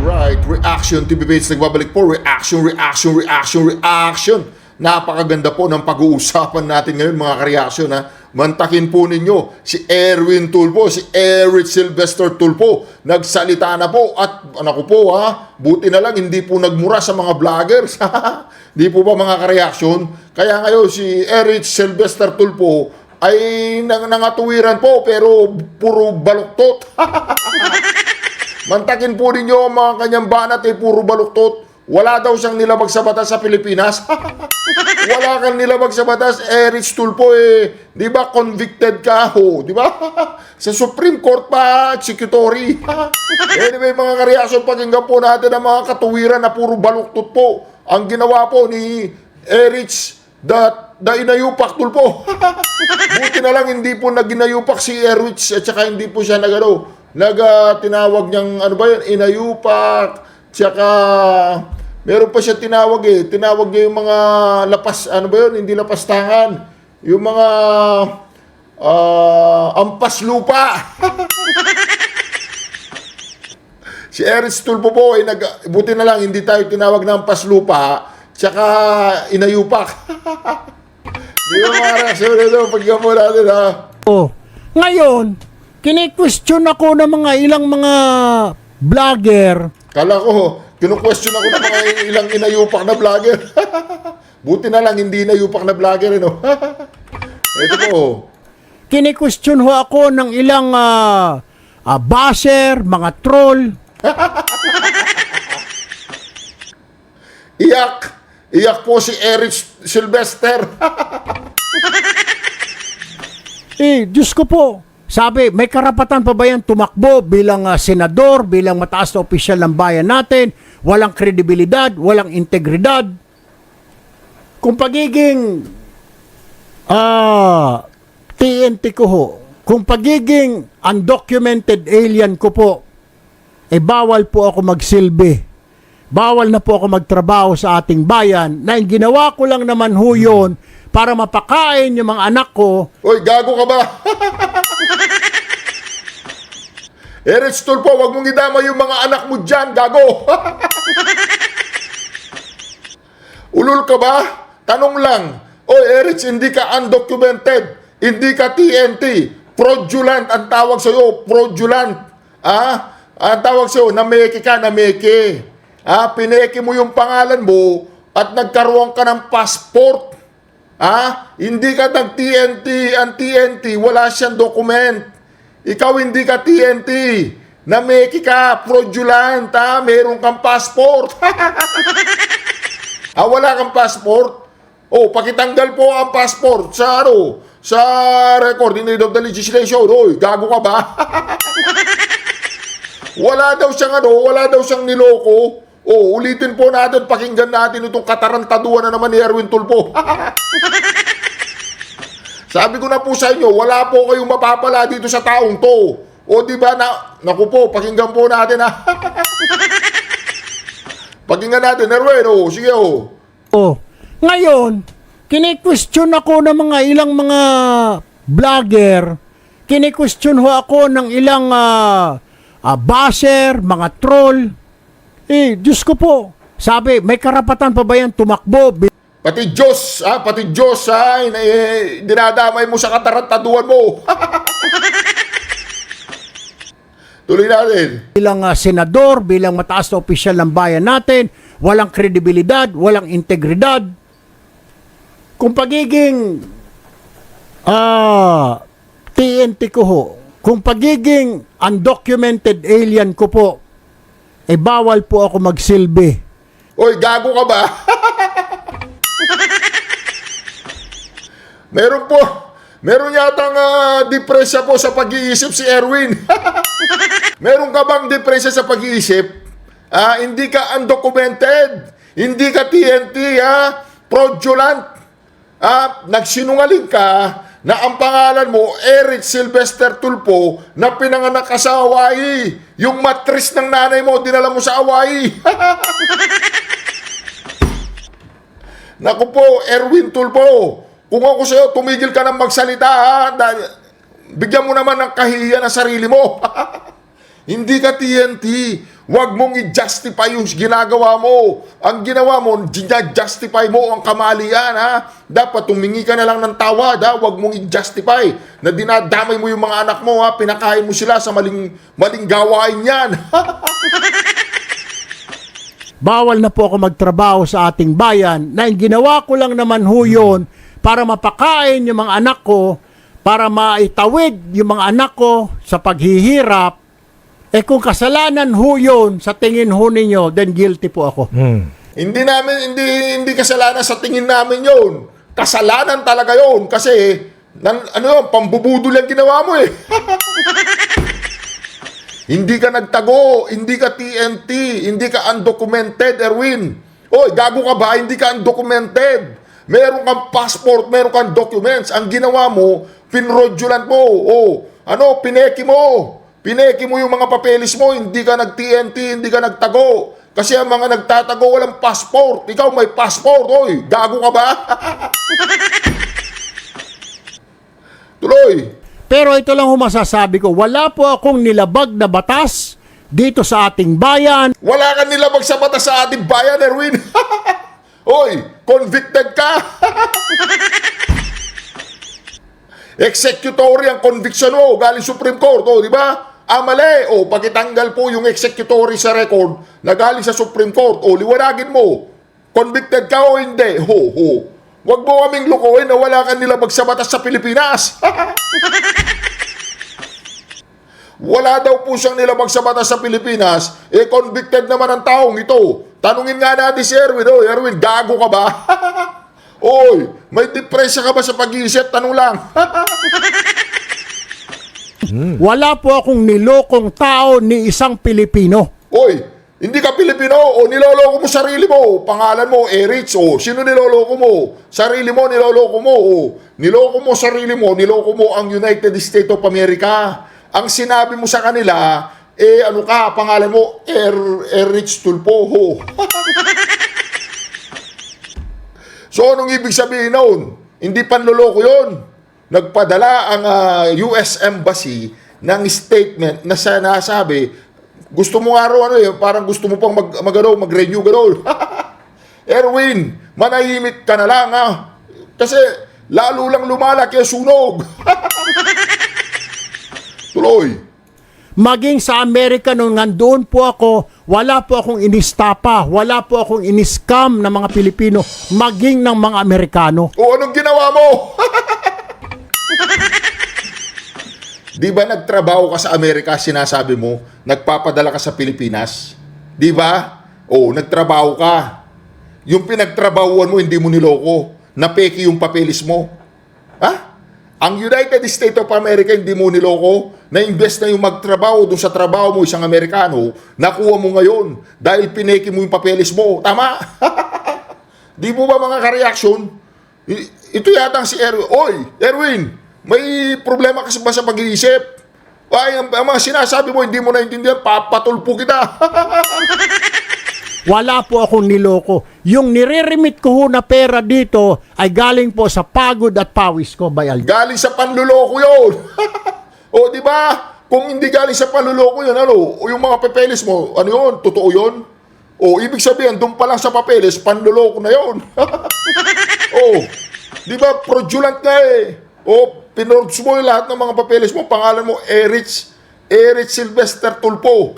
Alright, Reaction TV Page nagbabalik po. Reaction. Napakaganda po ng pag-uusapan natin ngayon mga ka-reaction ha. Mantakin po ninyo si Erwin Tulfo, si Eric Sylvester Tulfo. Nagsalita na po at ano po ha, buti na lang hindi po nagmura sa mga vloggers. Di po ba mga ka-reaction? Kaya ngayon si Eric Sylvester Tulfo ay nangatuwiran po pero puro baluktot. Mantakin po ninyo ang mga kanyang banat ay puro baluktot. Wala daw siyang nilabag sa batas sa Pilipinas. Wala kang nilabag sa batas, Eric Tulfo eh. Di ba convicted ka ho? Di ba? Sa Supreme Court pa, executory. Anyway mga ka-reaction, pakinggan po natin ang mga katuwiran na puro baluktot po. Ang ginawa po ni Eric the inayupak Tulfo. Buti na lang hindi po naginayupak si Eric at saka hindi po siya tinawag niyang ano ba yun, inayupak. Tsaka meron pa siya tinawag eh. Tinawag niya yung mga lapas, ano ba yun? Hindi lapastangan. Yung mga ampas lupa. Si Eric Tulfo po ay buti na lang hindi tayo tinawag na ampas lupa. Tsaka inayupak. Di ba mga reaksyon ito? Pagka po natin ha. Ngayon, kine-question ako ng mga ilang mga vlogger. Kala ko, kinu-question ako ng mga ilang inayupak na vlogger. Buti na lang hindi inayupak na vlogger. Ito po. Kine-question ho ako ng ilang basher, mga troll. Iyak po si Eric Sylvester. Diyos ko po. Sabi, may karapatan pa ba yan tumakbo bilang senador, bilang mataas na opisyal ng bayan natin? Walang kredibilidad, walang integridad. Kung pagiging TNT ko ho, kung pagiging undocumented alien ko po, bawal po ako magsilbi. Bawal na po ako magtrabaho sa ating bayan na yung ginawa ko lang naman ho yun para mapakain yung mga anak ko. Oy, gago ka ba? Eric Tulfo, wag mong idama yung mga anak mo dyan, gago. Ulul ka ba? Tanong lang. Oy, Eric, hindi ka undocumented. Hindi ka TNT. Fraudulent ang tawag sa'yo. Fraudulent. Ang tawag sa'yo, nameke ka, nameke. Pineke mo yung pangalan mo at nagkaroon ka ng passport. Hindi ka nag-TNT. Ang TNT, wala siyang document. Ikaw hindi ka TNT. Nameke ka, fraudulent, meron kang passport. Wala kang passport? Pakitanggal po ang passport sa record in aid of the legislation. Oy, gago ka ba? Wala daw siyang niloko. Ulitin po natin, pakinggan natin itong katarantaduan na naman ni Erwin Tulfo. Sabi ko na po sa inyo, wala po kayong mapapala dito sa taong to. Di ba naku po, pakinggan po natin ha. Pakinggan natin, Erwin, sige Ngayon, kine-question ako ng mga ilang mga vlogger. Kine-question ho ako ng ilang basher, mga troll. Diyos ko po. Sabi, may karapatan pa ba yan tumakbo? Pati Diyos, dinadamay mo sa katarantaduan mo. Tuloy natin. Bilang senador, bilang mataas na opisyal ng bayan natin, walang kredibilidad, walang integridad. Kung pagiging TNT ko ho, kung pagiging undocumented alien ko po, bawal po ako magsilbi. Oy, gago ka ba? Meron yatang depresya po sa pag-iisip si Erwin. Meron ka bang depresya sa pag-iisip? Hindi ka undocumented. Hindi ka TNT, fraudulent. Nagsinungaling ka na ang pangalan mo, Eric Sylvester Tulfo, na pinanganak ka sa Hawaii. Yung matris ng nanay mo, dinala mo sa Hawaii. Naku po, Erwin Tulfo, kung ako sa'yo, tumigil ka ng magsalita, bigyan mo naman ng kahihiyan ang sarili mo. Hindi ka TNT. Huwag mong i-justify yung ginagawa mo. Ang ginawa mo, justify mo ang kamalian, ha? Dapat tumingi ka na lang ng tawad, ha? Huwag mong i-justify na dinadamay mo yung mga anak mo, ha? Pinakain mo sila sa maling gawain yan. Bawal na po ako magtrabaho sa ating bayan na yung ginawa ko lang naman ho yun para mapakain yung mga anak ko, para maitawid yung mga anak ko sa paghihirap. Kung kasalanan ho yun sa tingin ho ninyo, then guilty po ako. Hindi kasalanan sa tingin namin yon. Kasalanan talaga yon kasi pambubudol ang ginawa mo eh. Hindi ka nagtago, hindi ka TNT, hindi ka undocumented, Erwin. Oy, gago ka ba? Hindi ka undocumented. Meron kang passport, meron kang documents. Ang ginawa mo, pinrodulant mo. Pineki mo. Pineki mo yung mga papeles mo, hindi ka nag-TNT, hindi ka nagtago. Kasi ang mga nagtatago walang passport. Ikaw may passport, oy. Gago ka ba? Tuloy. Pero ito lang ho masasabi ko, wala po akong nilabag na batas dito sa ating bayan. Wala kang nilabag sa batas sa ating bayan, Erwin. Oy, convicted ka. Executory ang conviction mo galing Supreme Court, di ba? Mali. Pagitanggal po yung executory sa record na galing sa Supreme Court. Liwanagin mo. Convicted ka o hindi? Huwag mo kaming lukuhin na wala kang nilabag sa batas sa Pilipinas. Wala daw po siyang nilabag sa batas sa Pilipinas. Convicted naman ang taong ito. Tanungin nga natin si Erwin. Erwin, gago ka ba? May depresya ka ba sa pag-iisip? Tanong lang. Wala po akong nilokong tao ni isang Pilipino. Hindi ka Pilipino niloloko mo sarili mo. Pangalan mo, Erich. Sino niloloko mo? Sarili mo, niloloko mo. Niloko mo sarili mo, niloko mo ang United States of America. Ang sinabi mo sa kanila, pangalan mo, Erich Tulfo. So, anong ibig sabihin noon? Hindi panloloko yun. Nagpadala ang US Embassy ng statement na sinasabi, gusto mo nga raw parang gusto mo pang mag-renew gano'n. Erwin, manahimik ka na lang ha. Kasi lalo lang lumalaki ang sunog. Tuloy. Maging sa Amerika nung nandoon po ako, wala po akong inistapa, wala po akong iniscam ng mga Pilipino, maging ng mga Amerikano. Anong ginawa mo? Di ba nagtrabaho ka sa Amerika, sinasabi mo, nagpapadala ka sa Pilipinas? Di ba? Nagtrabaho ka. Yung pinagtrabahuan mo, hindi mo niloko. Napeki yung papeles mo. Ha? Ang United States of America, hindi mo niloko. Na-invest na yung magtrabaho doon sa trabaho mo, isang Amerikano, nakuha mo ngayon dahil pineki mo yung papeles mo. Tama? Di mo ba mga ka-reaction? Ito yata si Erwin. Erwin, may problema kasi ba sa pag-iisip? Ang mga sinasabi mo, hindi mo naintindihan, papatulpo kita. Wala po akong niloko. Yung nire-remit ko ho na pera dito ay galing po sa pagod at pawis ko, Bayal. Galing sa panluloko yun. Di ba? Kung hindi galing sa panluloko yun, yung mga papeles mo, yun? Totoo yun? Ibig sabihin, doon pa lang sa papeles, panluloko na yun. Di ba? Fraudulent nga eh. Pinords mo yung lahat ng mga papeles mo, pangalan mo, Erich Sylvester Tulfo.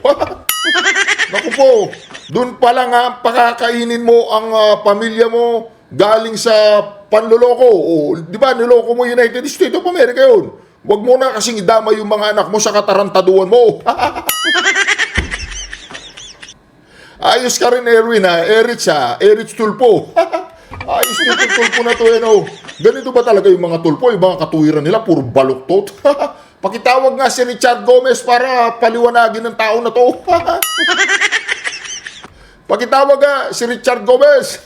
Naku po, doon pa lang pakakainin mo ang pamilya mo galing sa panloloko. Di ba, niloko mo United States of America yun. Huwag mo na kasing idama yung mga anak mo sa katarantaduan mo. Ayos ka rin, Erwin ha. Erich Tulfo. Ayos nito Tulfo na to Ganito ba talaga yung mga Tulfo? Yung mga katuwiran nila, puro baluktot. Pakitawag nga si Richard Gomez para paliwanagin ng tao na to. Pakitawag nga si Richard Gomez.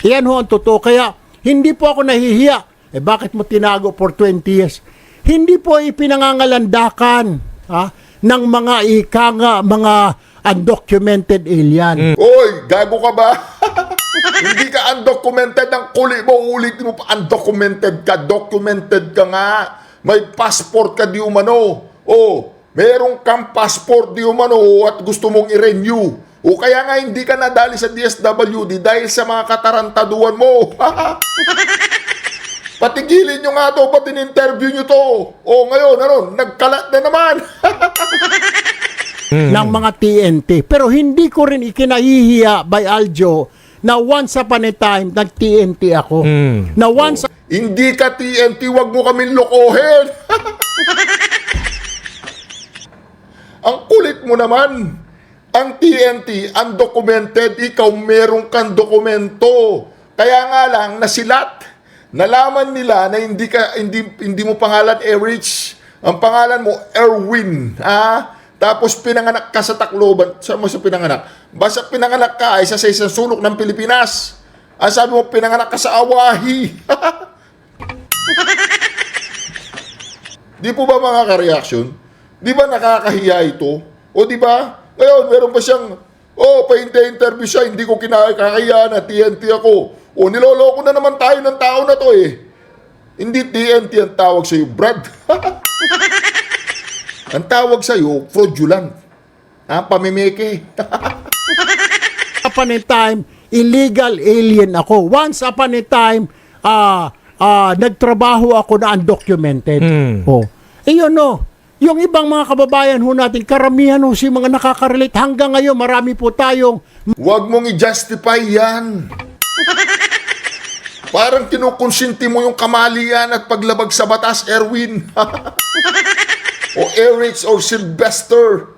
Yan ho ang totoo. Kaya hindi po ako nahihiya. Bakit mo tinago for 20 years? Hindi po ipinangangalandakan ng mga mga undocumented alien. Gago ka ba? Hindi ka undocumented. Ang kuli mo, ulitin mo pa, undocumented ka. Documented ka nga. May passport ka di umano. Merong kang passport di umano at gusto mong i-renew. O kaya nga hindi ka nadali sa DSWD dahil sa mga katarantaduan mo. Patigilin nyo nga to, pati in-interview nyo to. Ngayon, nagkalat na naman. ng mga TNT. Pero hindi ko rin ikinahihiya by Aljo na once upon a time nag-TNT ako. Na once Hindi ka TNT, wag mo kaming lokohin. Ang kulit mo naman. Ang TNT, undocumented, ikaw meron kang dokumento. Kaya nga lang, nasilat. Nalaman nila na hindi mo pangalan Erich. Ang pangalan mo, Erwin. Tapos pinanganak ka sa Tacloban. Saan mo sa pinanganak? Basta pinanganak ka ay sa isang sulok ng Pilipinas. Ang sabi mo, pinanganak ka sa Awahi. Di po ba mga ka-reaction? Di ba nakakahiya ito? O di ba? Ngayon, meron pa siyang, pa-interview siya, hindi ko kinakahiya na TNT ako. Niloloko na naman tayo ng tao na to eh. Hindi TNT ang tawag sa'yo, Brad. Ang tawag sa'yo, fraudulent. Pamimeke. upon a time, illegal alien ako. Once upon a time, nagtrabaho ako na undocumented. Yung ibang mga kababayan ho natin, karamihan ho si mga nakaka-relate. Hanggang ngayon, marami po tayong... Huwag mong i-justify yan. Parang kinukonsinti mo yung kamalian at paglabag sa batas, Erwin. O Erich or Sylvester.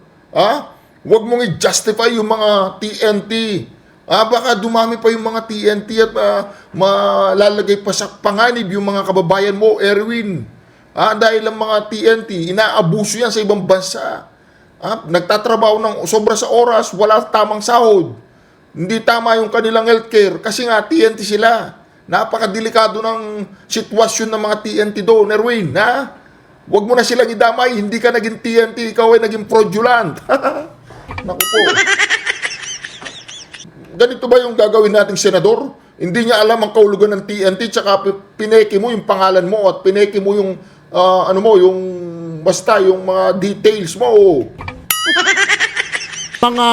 Huwag mong i-justify yung mga TNT. Baka dumami pa yung mga TNT at malalagay pa sa panganib yung mga kababayan mo, Erwin. Dahil ang mga TNT, inaabuso yan sa ibang bansa. Nagtatrabaho ng sobra sa oras, wala tamang sahod. Hindi tama yung kanilang healthcare kasi nga TNT sila. Napakadelikado ng sitwasyon ng mga TNT doon, Erwin. Huwag mo na silang idamay, hindi ka naging TNT, ikaw ay naging fraudulent. Naku po. Ganito ba yung gagawin nating senador? Hindi niya alam ang kahulugan ng TNT, tsaka pineke mo yung pangalan mo at pineke mo yung yung basta yung mga details mo. Mga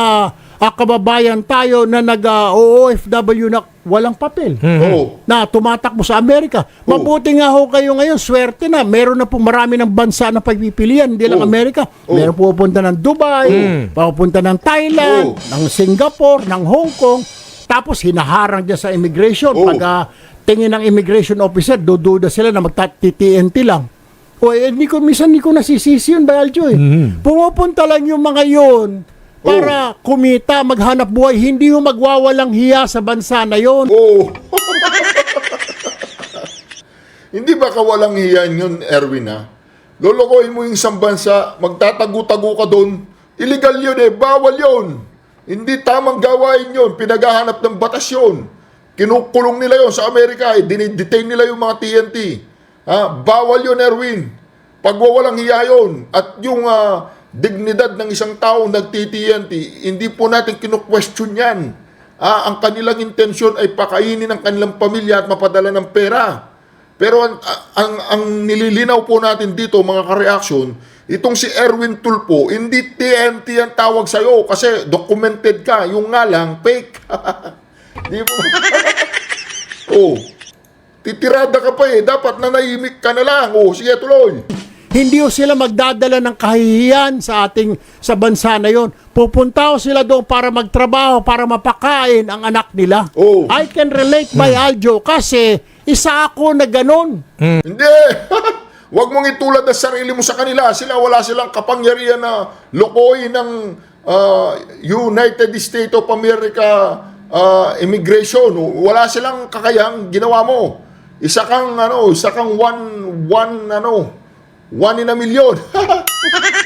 kababayan tayo na nag-OFW na walang papel. Na tumatakbo sa Amerika. Mabuti nga ho kayo ngayon, swerte na. Meron na po marami ng bansa na pagpipilian, hindi lang Amerika. Meron pupunta ng Dubai, pupunta ng Thailand, ng Singapore, ng Hong Kong. Tapos hinaharang dyan sa immigration. Pag tingin ng immigration officer, dududa sila na magta-TNT lang. Minsan hindi ko nasisisi yun, Bayaljo eh. Pumupunta lang yung mga yun para kumita, maghanap buhay, hindi yung magwawalang hiya sa bansa na yun. Hindi ba kawalang hiya yun, Erwin, Lolokohin mo yung isang bansa, magtatago-tago ka doon. Illegal yun bawal yun. Hindi tamang gawain yun, pinaghahanap ng batas yun. Kinukulong nila yun sa Amerika, dinidetain nila yung mga TNT. Bawal yun, Erwin. Pagwawalang hiya yun. At yung dignidad ng isang tao nagti-TNT, hindi po natin kinu-question yan. Ang kanilang intensyon ay pakainin ang kanilang pamilya at mapadala ng pera. Pero ang nililinaw po natin dito, mga ka-reaction, itong si Erwin Tulfo, hindi TNT ang tawag sa'yo kasi documented ka. Yung nga lang, fake. Di po. Titirada ka pa dapat nanahimik ka na lang. Sige, tuloy. Hindi ho sila magdadala ng kahihiyan sa bansa na yon. Pupunta ho sila doon para magtrabaho, para mapakain ang anak nila. I can relate by Aljo kasi isa ako na ganon. Hindi. Huwag mong itulad ang sarili mo sa kanila. Wala silang kapangyarihan na lokohin ng United States of America immigration. Wala silang kakayang ginawa mo. Isa kang one in a million.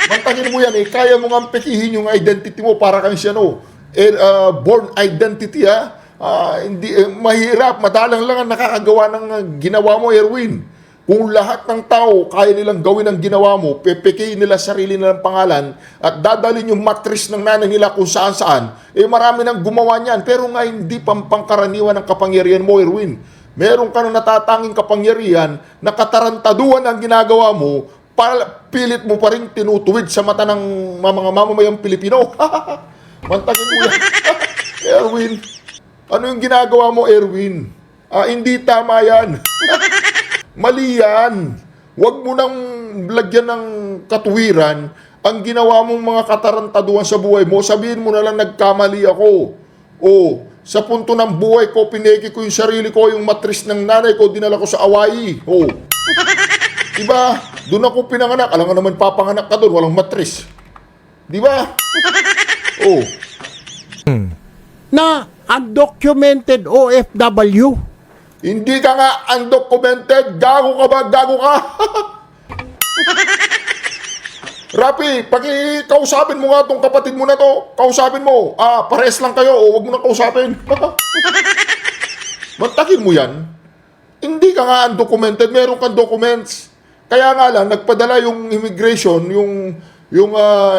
Mantagin mo yan kaya mo nga pekihin yung identity mo para kang siya born identity hindi mahirap, madalang lang ang nakakagawa ng ginawa mo, Erwin. Kung lahat ng tao kaya nilang gawin ang ginawa mo, pepekihin nila sarili nilang pangalan at dadalhin yung matris ng nanay nila kung saan-saan, marami nang gumawa niyan. Pero nga hindi pangkaraniwan ng kapangyarihan mo, Erwin. Meron ka na natatanging kapangyarihan na katarantaduhan ang ginagawa mo pilit mo pa rin tinutuwid sa mata ng mga mamamayang Pilipino. Mantakin mo yan. Erwin, ano yung ginagawa mo, Erwin? Hindi tama yan. Mali yan. Huwag mo nang lagyan ng katuwiran ang ginawa mong mga katarantaduhan sa buhay mo. Sabihin mo na lang, nagkamali ako. Sa punto ng buhay ko, pineki ko yung sarili ko, yung matris ng nanay ko, dinala ko sa Hawaii. Diba? Doon ako pinanganak. Alam nga naman, papanganak ka doon, walang matris. Diba? Na undocumented OFW. Hindi ka nga undocumented. Gago ka ba? Gago ka? Rapi, pakikausapin mo nga tong kapatid mo na to. Kausapin mo. Pares lang kayo. Huwag mo nang kausapin. Mantakin mo yan. Hindi ka nga undocumented. Meron kang documents. Kaya nga lang, nagpadala yung immigration, yung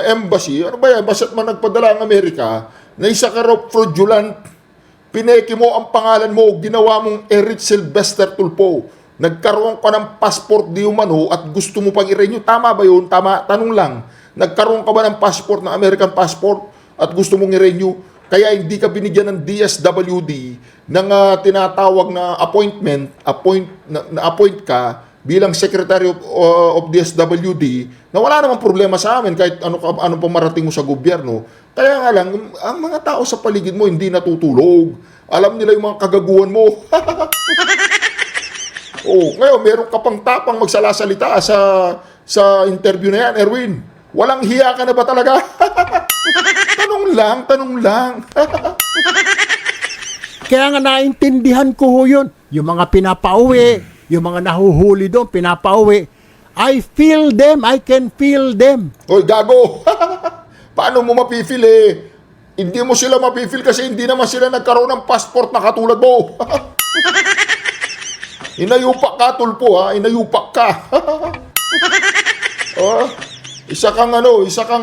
embassy. Ano ba yan? Basta't man nagpadala ang Amerika, na isa ka raw fraudulent. Pineki mo ang pangalan mo. Ginawa mong Eric Sylvester Tulfo. Nagkaroon ka ng passport di umano at gusto mo pang i-renew. Tama ba yun? Tama. Tanong lang. Nagkaroon ka ba ng passport, ng American passport at gusto mong i-renew? Kaya hindi ka binigyan ng DSWD ng tinatawag na appointment, na-appoint ka bilang Secretary of DSWD na wala namang problema sa amin kahit ano pa marating mo sa gobyerno. Kaya nga lang, ang mga tao sa paligid mo hindi natutulog. Alam nila yung mga kagaguhan mo. Ngayon, meron ka pang tapang magsalasalita sa interview na yan, Erwin. Walang hiya ka na ba talaga? Tanong lang. Kaya nga naintindihan ko ho yun. Yung mga pinapauwi, yung mga nahuhuli doon, pinapauwi. I feel them. I can feel them. Hoy, gago. Paano mo mapifeel Hindi mo sila mapifeel kasi hindi naman sila nagkaroon ng passport na katulad mo. Inayupak ka, Tulfo, ha? Inayupak ka. Isa kang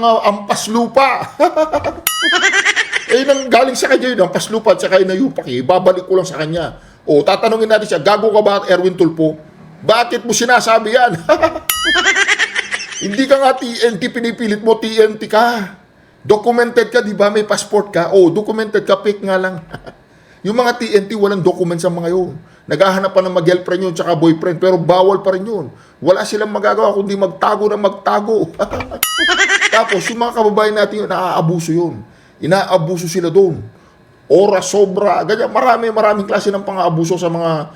ampas lupa. Nang galing sa kanya yun, ampas lupa at saka inayupak. Babalik ko lang sa kanya. Tatanungin natin siya, gago ka ba, Erwin Tulfo? Bakit mo sinasabi yan? Hindi ka nga TNT, pinipilit mo, TNT ka. Documented ka, di ba? May passport ka. Documented ka, fake nga lang. Yung mga TNT, walang documents ang mga yun. Naghahanap pa ng mag-girlfriend yun tsaka boyfriend, pero bawal pa rin yun. Wala silang magagawa kundi magtago na magtago. Tapos, yung mga kababayan natin yun, naaabuso yun. Inaabuso sila doon. Oras, sobra, ganyan. Maraming klase ng pang-aabuso sa mga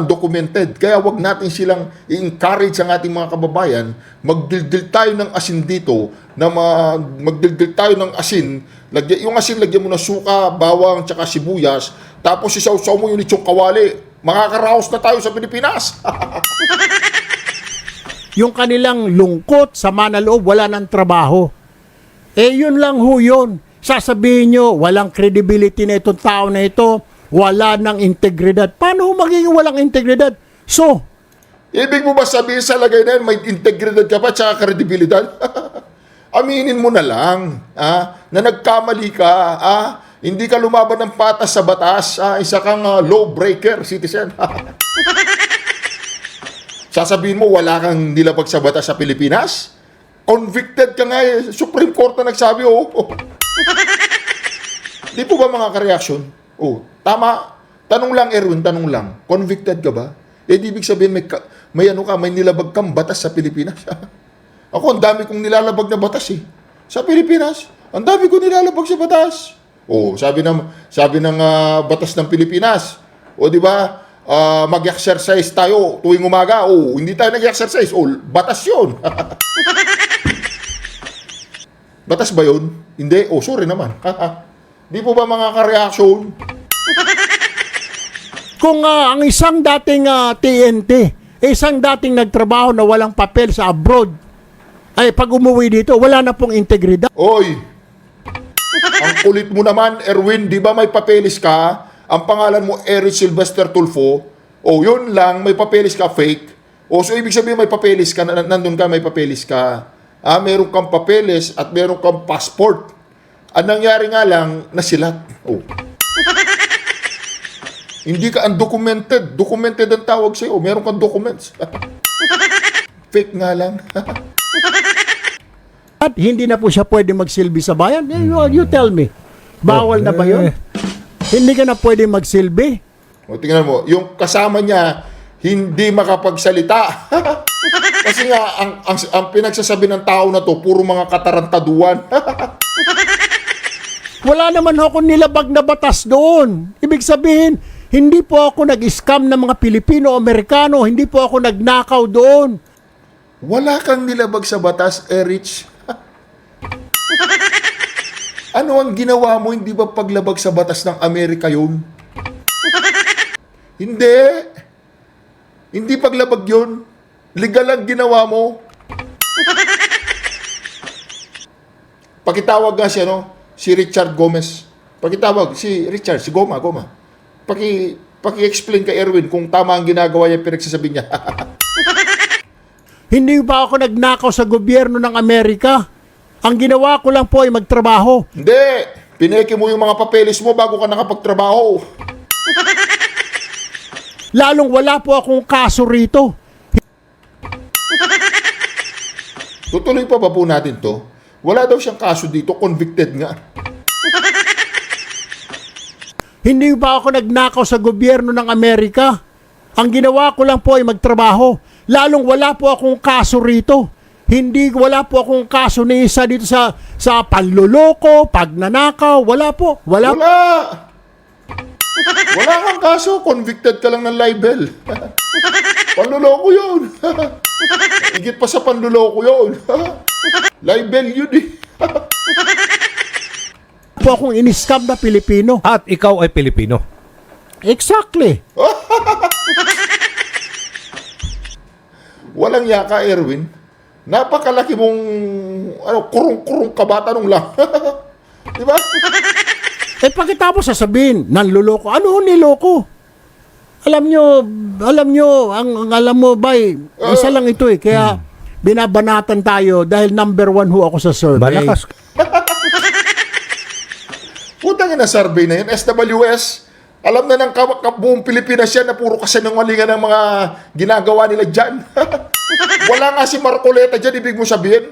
undocumented. Kaya wag natin silang i-encourage ang ating mga kababayan. Magdildil tayo ng asin dito, magdildil tayo ng asin. Yung asin, lagyan mo na suka, bawang, tsaka sibuyas. Tapos isaw-saw mo yung litsong kawali. Makakaraos na tayo sa Pilipinas. Yung kanilang lungkot, sama na loob, wala ng trabaho. Yun lang ho yun. Sasabihin nyo, walang credibility na itong tao na ito, wala ng integridad. Paano magiging walang integridad? So, ibig mo ba sabihin sa lagay na yun, may integridad ka pa tsaka kredibilidad? Aminin mo na lang na nagkamali ka. Hindi ka lumaban ng patas sa batas. Isa kang lawbreaker, citizen. Sasabihin mo, wala kang nilabag sa batas sa Pilipinas? Convicted ka nga Supreme Court na nagsabi, Di po ba mga ka-reaction? Tama. Tanong lang, Erwin, tanong lang. Convicted ka ba? Di ibig sabihin may nilabag kang batas sa Pilipinas. Ako, ang dami kong nilalabag na batas Sa Pilipinas, ang dami kong nilalabag sa batas. Sabi ng batas ng Pilipinas. Di ba? Mag-exercise tayo tuwing umaga. Hindi tayo nag-exercise. Batas 'yon. Batas ba 'yon? Hindi. Sorry naman. Di po ba mga ka-reaction? Kung ang isang dating TNT, isang dating nagtrabaho na walang papel sa abroad, ay pag umuwi dito, wala na pong integridad. Ang kulit mo naman, Erwin, di ba may papeles ka? Ang pangalan mo, Eric Sylvester Tulfo. Yun lang, may papeles ka, fake. So ibig sabihin may papeles ka, nandun ka, may papeles ka. Meron kang papeles at meron kang passport. Ang nangyari nga lang, nasilat. Hindi ka undocumented. Documented ang tawag sa'yo. Meron kang documents. fake nga lang. At hindi na po siya pwede magsilbi sa bayan. You tell me. Bawal na ba yun? Hindi ka na pwede magsilbi. O, tingnan mo, yung kasama niya, hindi makapagsalita. Kasi nga, ang pinagsasabi ng tao na to, puro mga katarantaduan. Wala naman ako nilabag na batas doon. Ibig sabihin, hindi po ako nag-scam ng mga Pilipino-Amerikano. Hindi po ako nagnakaw doon. Wala kang nilabag sa batas, Rich. Ano ang ginawa mo? Hindi ba paglabag sa batas ng Amerika yun? Hindi. Hindi paglabag yun. Legal ang ginawa mo. Pakitawag nga siya, no? Si Richard Gomez. Pakitawag, si Richard, si Goma. Paki-explain kay Erwin kung tama ang ginagawa niya, pinagsasabi niya. Hindi ba ako nagnakaw sa gobyerno ng Amerika? Ang ginawa ko lang po ay magtrabaho. Hindi. Pineke mo yung mga papeles mo bago ka nakapagtrabaho. Lalong wala po akong kaso rito. Tutuloy pa ba po natin to? Wala daw siyang kaso dito, convicted nga. Hindi ba ako nagnakaw sa gobyerno ng Amerika? Ang ginawa ko lang po ay magtrabaho. Lalong wala po akong kaso rito. Wala po akong kaso ni isa dito sa panloloko, pagnanakaw. Wala po. Wala. Wala kang kaso, convicted ka lang ng libel. Panloloko yun. Higit pa sa panloloko yun. Libel yun eh. Po akong in-scam na Pilipino. At ikaw ay Pilipino. Exactly. Walang yaka, Erwin. Napakalaki mong kurung-kurung kabatanong lang. Di ba? Pagkatapos sasabihin, nanluloko. Ano niloko? Alam nyo, ang alam mo ba, isa lang ito eh. Kaya binabanatan tayo dahil number 1 ho ako sa survey. Malakas. Putang ina survey na yun. SWS. Alam na ng buong Pilipinas yan na puro kasinungalingan ng mga ginagawa nila dyan. Wala nga si Marcoleta dyan, ibig mo sabihin.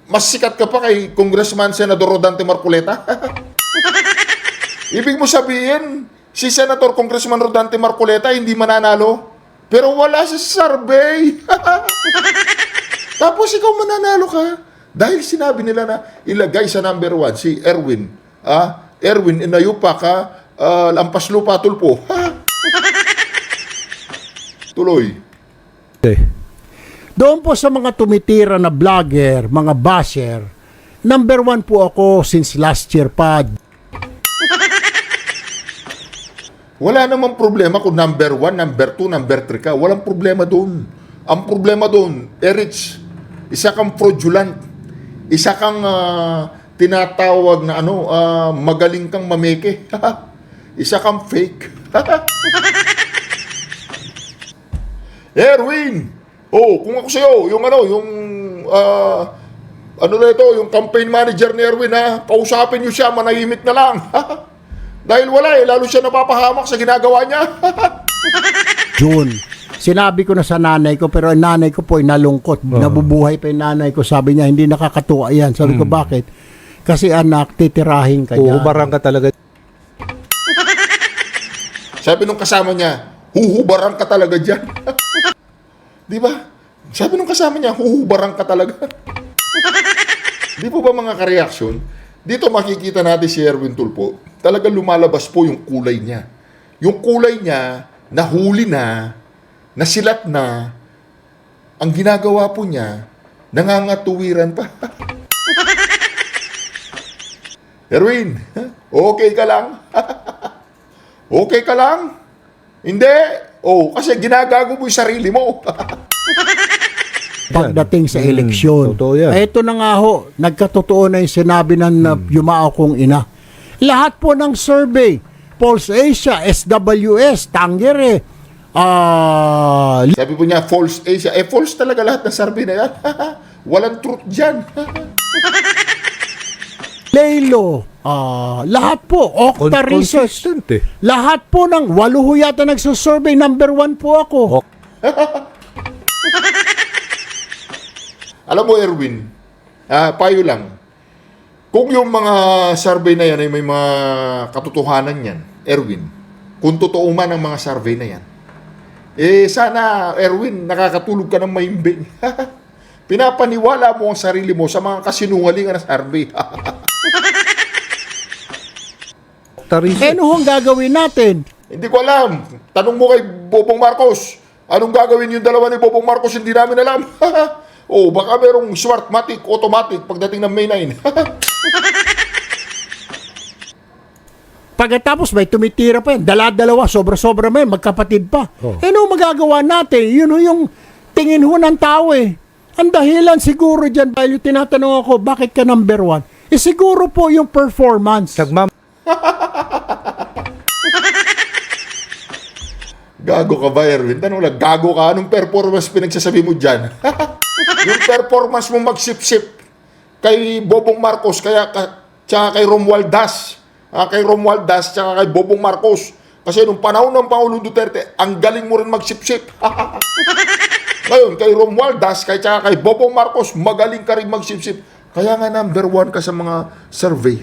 Mas sikat ka pa kay Congressman Senador Rodante Marcoleta. Ibig mo sabihin, si Senator Congressman Rodante Marcoleta hindi mananalo. Pero wala sa survey. Tapos ikaw mananalo ka. Dahil sinabi nila na ilagay sa number 1 si Erwin. Erwin, inayupa ka, lampas lupa tulpo. Tuloy. Okay. Doon po sa mga tumitira na vlogger, mga basher, number 1 po ako since last year pa. Wala namang problema kung number 1, number 2, number 3 ka. Walang problema doon. Ang problema doon, Erich, isa kang fraudulent. Isa kang tinatawag na magaling kang mameke. Isa kang fake. Erwin! Kung ako sa'yo, yung campaign manager ni Erwin, kausapin niyo siya, manahimik na lang. Dahil wala lalo siya napapahamak sa ginagawa niya. June, sinabi ko na sa nanay ko, pero ang nanay ko po ay nalungkot. Nabubuhay pa yung nanay ko. Sabi niya, hindi nakakatuwa yan. Sabi ko, bakit? Kasi anak, titirahin ka niya. Uhubarang ka talaga. Sabi nung kasama niya, huhubarang ka talaga dyan. Di ba? Sabi nung kasama niya, huhubarang ka talaga. Di po ba mga kareaksyon? Dito makikita natin si Erwin Tulfo. Talagang lumalabas po yung kulay niya. Yung kulay niya, nahuli na, nasilat na, ang ginagawa po niya, nangangatuwiran pa. Erwin, okay ka lang? Okay ka lang? Hindi. Kasi ginagago mo yung sarili mo. Pagdating sa eleksyon. Totoo yan. Ito na nga ho, nagkatotoo na yung sinabi ng yumao kong ina. Lahat po ng survey, Pulse Asia, SWS, Tangere, Sabi po niya, false Asia. False talaga lahat ng survey na yan. Walang truth dyan. Lelo, lahat po, Okta Research, Consistent eh. lahat po ng 8 ho yata nagsusurvey, number 1 po ako. Alam mo, Erwin, payo lang. Kung yung mga survey na yan ay may mga katotohanan yan, Erwin, kung totoo man ang mga survey na yan, sana, Erwin, nakakatulog ka ng maimbing. Pinapaniwala mo ang sarili mo sa mga kasinungalingan na survey. Ano hong gagawin natin? Hindi ko alam. Tanong mo kay Bobong Marcos. Anong gagawin yung dalawa ni Bobong Marcos? Hindi namin alam. Baka merong Smartmatic, automatic pagdating ng May 9. Pagkatapos may tumitira pa yan, dala-dalawa, sobra-sobra may, magkapatid pa. Ano magagawa natin? Yun yung tingin ho ng tao eh. Ang dahilan siguro dyan, dahil yung tinatanong ako, bakit ka number 1? Siguro po yung performance. Gago ka ba, Erwin? Tanong lang, gago ka? Anong performance pinagsasabi mo dyan? Yung performance mo magsip-sip kay Bobong Marcos, tsaka kay Romualdez. Kay Romualdez, tsaka kay Bobong Marcos. Kasi nung panahon ng Pangulong Duterte, ang galing mo rin magsip-sip. Ngayon, kay Romualdez, tsaka kay Bobong Marcos, magaling ka rin magsip-sip. Kaya nga number 1 ka sa mga survey.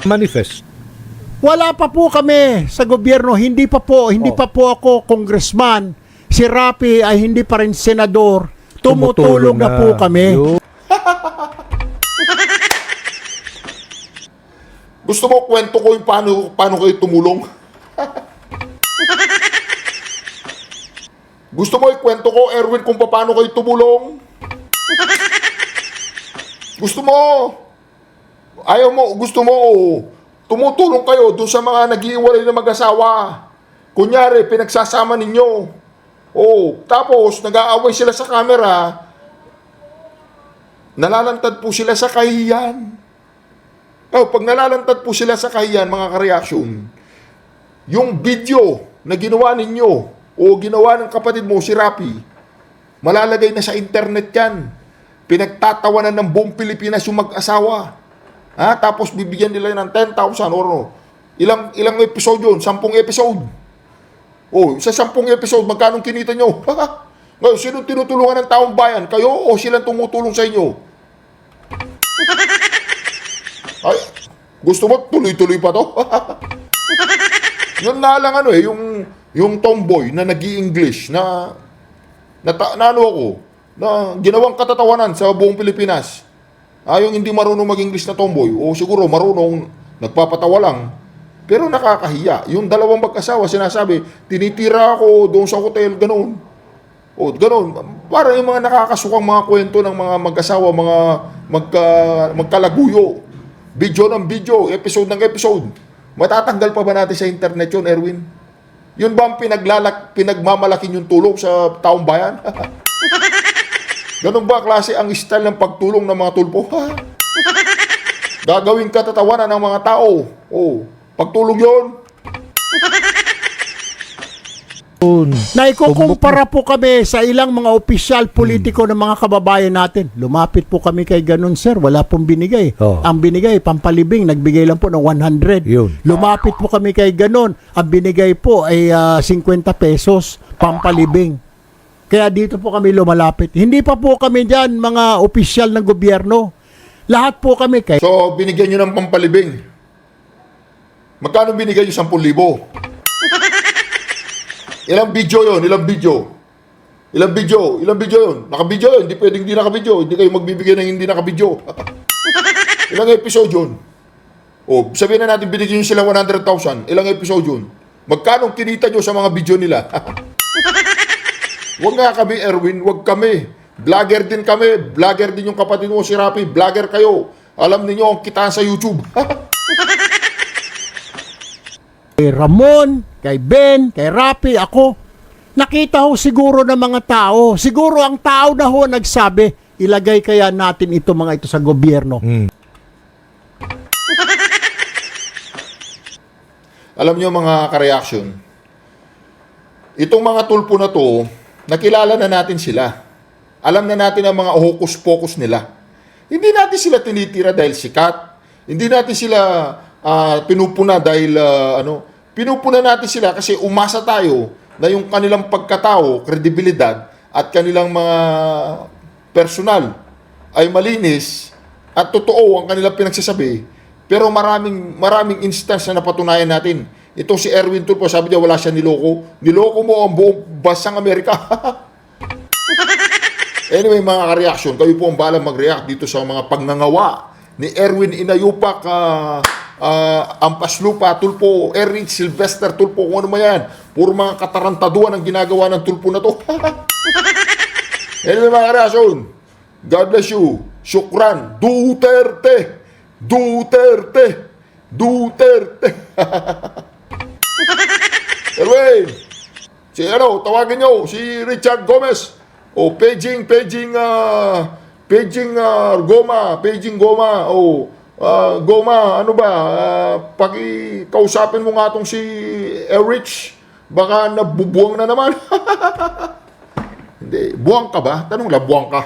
Manifest. Wala pa po kami sa gobyerno, hindi pa po ako congressman. Si Rapi ay hindi pa rin senador. Tumutulong na po kami. Gusto mo kwento ko yung paano kayo tumulong? Gusto mo ikwento ko, Erwin, kung paano kayo tumulong? Gusto mo? Ayaw mo? Gusto mo? Tumutulong kayo doon sa mga nag-iiwalay na mag-asawa. Kunyari, pinagsasama ninyo. Tapos, nag-aaway sila sa camera. Nalalantad po sila sa kahiyan. Pag nalalantad po sila sa kahiyan, mga ka-reaction, yung video na ginawa ninyo o ginawa ng kapatid mo, si Rapi, malalagay na sa internet yan. Pinagtatawanan ng buong Pilipinas yung mag-asawa. Tapos bibigyan nila ng 10,000 or ilang episode yun? 10 episode. Sa 10 episode, magkano kinita nyo? Ngayon, sino tinutulungan ng taong bayan? Kayo o silang tumutulong sa inyo? Ay, gusto mo tuloy-tuloy pa to? Yun na lang yung tomboy na nag-i-English na ginawang katatawanan sa buong Pilipinas. Yung hindi marunong mag-English na tomboy, o siguro marunong, nagpapatawa lang, pero nakakahiya. Yung dalawang mag-asawa, sinasabi, tinitira ako doon sa hotel, ganoon. Ganoon. Para yung mga nakakasukang mga kwento ng mga mag-asawa, mga magkalaguyo. Video ng video, episode ng episode. Matatanggal pa ba natin sa internet yun, Erwin? Yun ba ang pinagmamalaking yung tulong sa taong bayan? Ganun ba klase ang style ng pagtulong ng mga tulpo? Gagawing katatawanan ng mga tao. Pagtulong yun. Naikukumpara po kami sa ilang mga opisyal politiko ng mga kababayan natin. Lumapit po kami kay ganun, sir. Wala pong binigay. Ang binigay, pampalibing. Nagbigay lang po ng 100. Lumapit po kami kay ganun. Ang binigay po ay 50 pesos, pampalibing. Kaya dito po kami lumalapit. Hindi pa po kami dyan mga opisyal ng gobyerno. Lahat po kami kay... So, binigyan nyo ng pampalibing. Magkano binigay nyo? 10,000? Ilang video yun? Ilang video yun? Nakabidyo yun? Hindi pwedeng hindi nakabidyo. Hindi kayo magbibigay ng hindi nakabidyo. Ilang episode yun? Sabihin na natin binigyan nyo sila 100,000. Ilang episode yun? Magkano kinita nyo sa mga video nila? Huwag nga kami, Erwin. Huwag kami. Vlogger din kami. Vlogger din yung kapatid mo, si Rapi. Vlogger kayo. Alam niyo ang kitaan sa YouTube. Kay Ramon, kay Ben, kay Rapi, ako. Nakita ho siguro ng mga tao. Siguro ang tao na ho nagsabi, ilagay kaya natin mga ito sa gobyerno. Alam niyo mga ka-reaction, itong mga tulpo na to, nakilala na natin sila. Alam na natin ang mga hokus-pokus nila. Hindi natin sila tinitira dahil sikat. Hindi natin sila pinupuna dahil pinupuna natin sila kasi umasa tayo na yung kanilang pagkatao, kredibilidad at kanilang mga personal ay malinis at totoo ang kanilang pinagsasabi, pero maraming instance na napatunayan natin. Ito si Erwin Tulfo, sabi niya wala siya niloko. Niloko mo ang buong bansang Amerika. Anyway, mga ka-reaction, kayo po ang balang mag-react dito sa mga pagngangawa ni Erwin Inayupak, Ampaslupa Tulfo, Eric Sylvester Tulfo, kung ano man yan. Puro mga katarantaduan ang ginagawa ng Tulfo na to. Anyway, mga ka-reaction, God bless you. Shukran. Duterte. Duterte. Duterte. Erwin, tawagin nyo, si Richard Gomez. O, Paging Goma. O, Goma, ano ba? Pakikausapin mo nga tong si Erich. Baka nabubuwang na naman. Hindi, buwang ka ba? Tanong lang, buwang ka.